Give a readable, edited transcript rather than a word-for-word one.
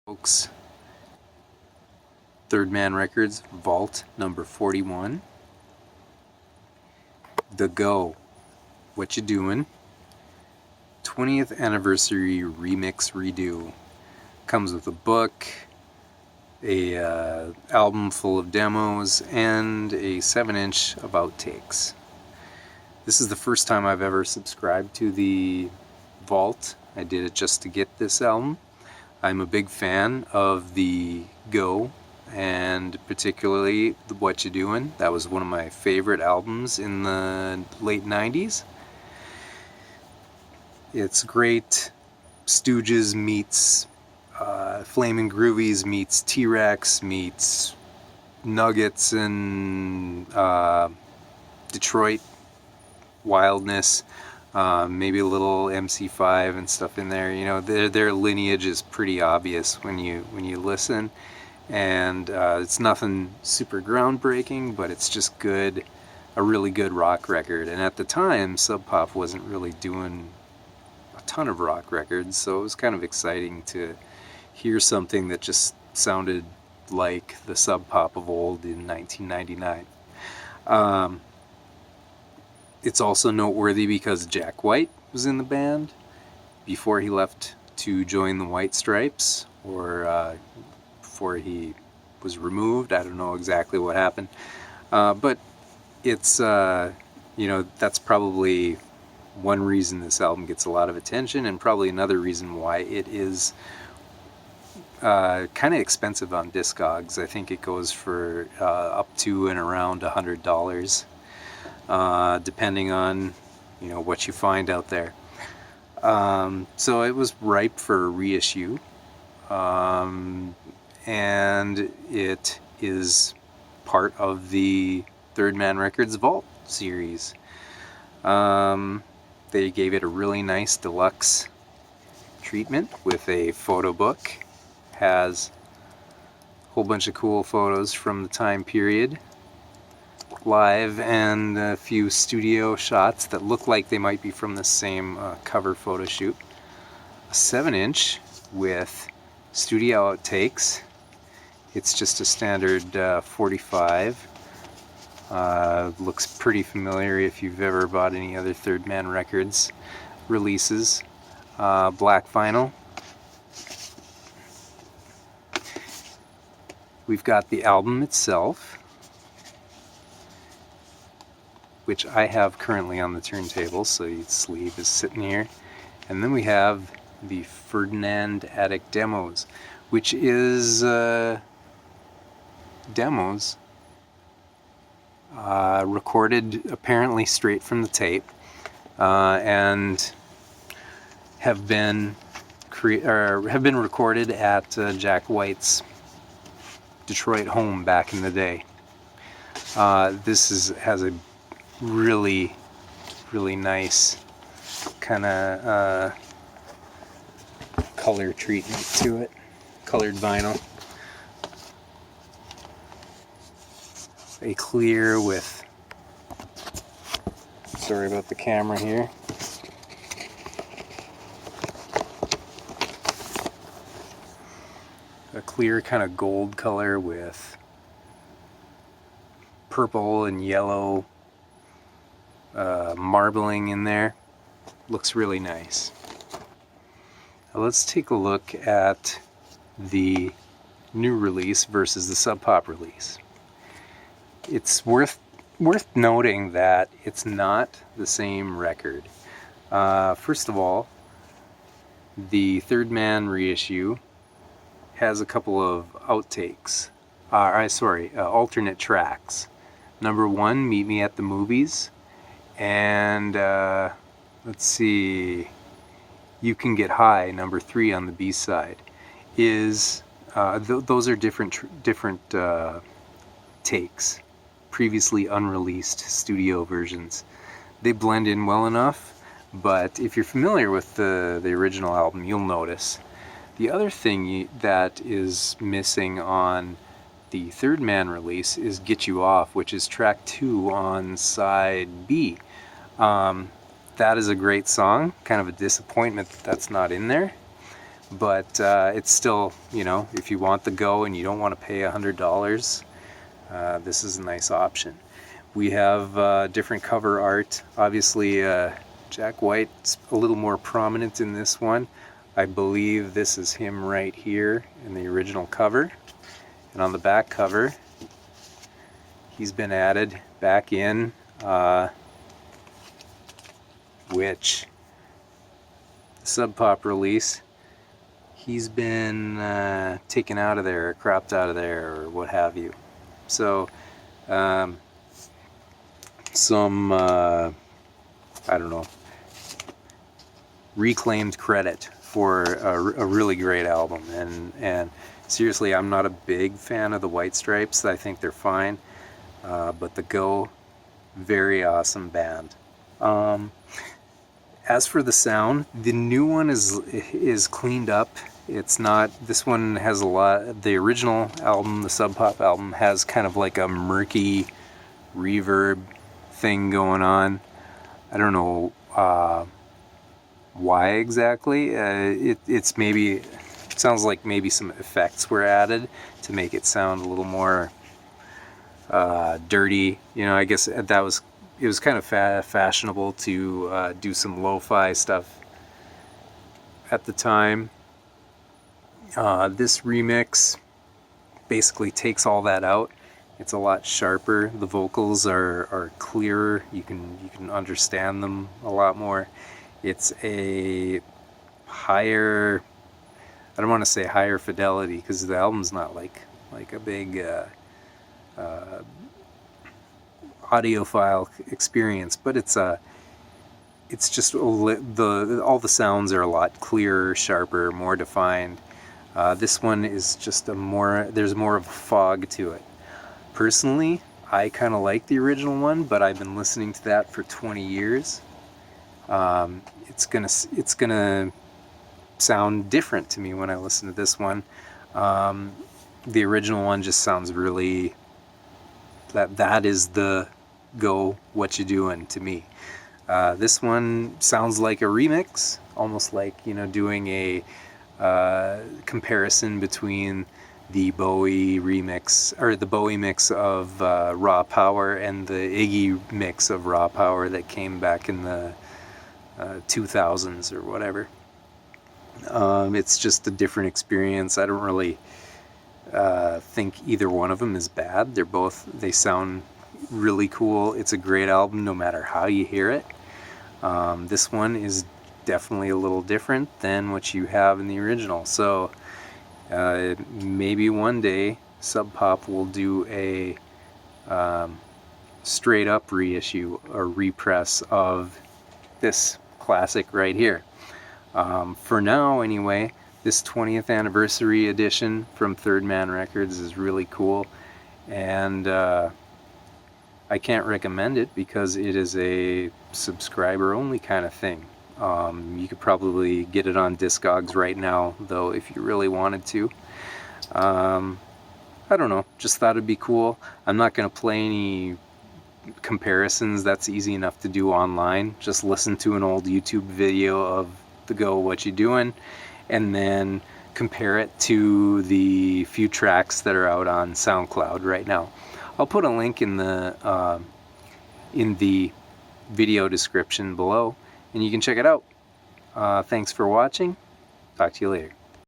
Folks, Third Man Records, Vault number 41. The Go, What You Doin', 20th Anniversary Remix Redo. Comes with a book, a album full of demos, and a 7-inch of outtakes. This is the first time I've ever subscribed to the Vault. I did it just to get this album. I'm a big fan of the Go, and particularly the What You Doin'. That was one of my favorite albums in the late 90s. It's great. Stooges meets Flamin' Groovies meets T-Rex meets Nuggets and Detroit wildness. Maybe a little MC5 and stuff in there. You know, their lineage is pretty obvious when you listen, and it's nothing super groundbreaking, but it's just good, a really good rock record. And at the time, Sub Pop wasn't really doing a ton of rock records, so it was kind of exciting to hear something that just sounded like the Sub Pop of old in 1999. It's also noteworthy because Jack White was in the band before he left to join the White Stripes, or before he was removed. I don't know exactly what happened, but it's you know, that's probably one reason this album gets a lot of attention, and probably another reason why it is kind of expensive on Discogs. I think it goes for up to and around $100. Depending on, you know, what you find out there. So it was ripe for a reissue, and it is part of the Third Man Records Vault series. They gave it a really nice deluxe treatment with a photo book. Has a whole bunch of cool photos from the time period, live, and a few studio shots that look like they might be from the same cover photo shoot. A 7-inch with studio outtakes. It's just a standard 45. Looks pretty familiar if you've ever bought any other Third Man Records releases. Black vinyl. We've got the album itself, which I have currently on the turntable, so the sleeve is sitting here. And then we have the Ferdinand Attic demos, which is demos recorded apparently straight from the tape, and have been recorded at Jack White's Detroit home back in the day. This has a really nice kind of color treatment to it. Colored vinyl. A clear with, sorry about the camera here, a clear kind of gold color with purple and yellow marbling in there. Looks really nice. Now let's take a look at the new release versus the Sub Pop release. It's worth noting that it's not the same record. First of all, the Third Man reissue has a couple of outtakes. Alternate tracks. Number 1, Meet Me at the Movies, and let's see, You Can Get High, number 3 on the B-side, is those are different takes, previously unreleased studio versions. They blend in well enough, but if you're familiar with the original album, you'll notice. The other thing that is missing on the Third Man release is Get You Off, which is track 2 on side B. That is a great song. Kind of a disappointment that that's not in there. but it's still, you know, if you want the Go and you don't want to pay $100, this is a nice option. We have different cover art. Obviously, Jack White's a little more prominent in this one. I believe this is him right here in the original cover. And on the back cover, he's been added back in, which the Sub Pop release, he's been taken out of there, or cropped out of there, or what have you. So, some, I don't know, reclaimed credit for a really great album. And seriously, I'm not a big fan of the White Stripes. I think they're fine. But the Go, very awesome band. As for the sound, the new one is cleaned up. It's not, this one has a lot, the original album, the Sub Pop album, has kind of like a murky reverb thing going on. I don't know why exactly. It's maybe, it sounds like maybe some effects were added to make it sound a little more dirty. You know, I guess it was kind of fashionable to do some lo-fi stuff at the time. This remix basically takes all that out. It's a lot sharper. The vocals are clearer. You can understand them a lot more. It's a higher, I don't want to say higher fidelity, because the album's not like a big audiophile experience, but it's just all the sounds are a lot clearer, sharper, more defined. This one is just there's more of a fog to it. Personally, I kind of like the original one, but I've been listening to that for 20 years. It's gonna sound different to me when I listen to this one. The original one just sounds really, that is the Go What You Doin' to me. This one sounds like a remix, almost like, you know, doing a comparison between the Bowie remix, or the Bowie mix of Raw Power and the Iggy mix of Raw Power that came back in the 2000s or whatever. It's just a different experience. I don't really think either one of them is bad. They sound really cool. It's a great album no matter how you hear it. This one is definitely a little different than what you have in the original. So maybe one day Sub Pop will do a straight up reissue or repress of this classic right here. For now anyway, this 20th anniversary edition from Third Man Records is really cool, and I can't recommend it because it is a subscriber only kind of thing. You could probably get it on Discogs right now though if you really wanted to. I don't know, just thought it'd be cool. I'm not going to play any comparisons, that's easy enough to do online. Just listen to an old YouTube video of the Go What You Doin', and then compare it to the few tracks that are out on SoundCloud right now. I'll put a link in the video description below, and you can check it out. Thanks for watching. Talk to you later.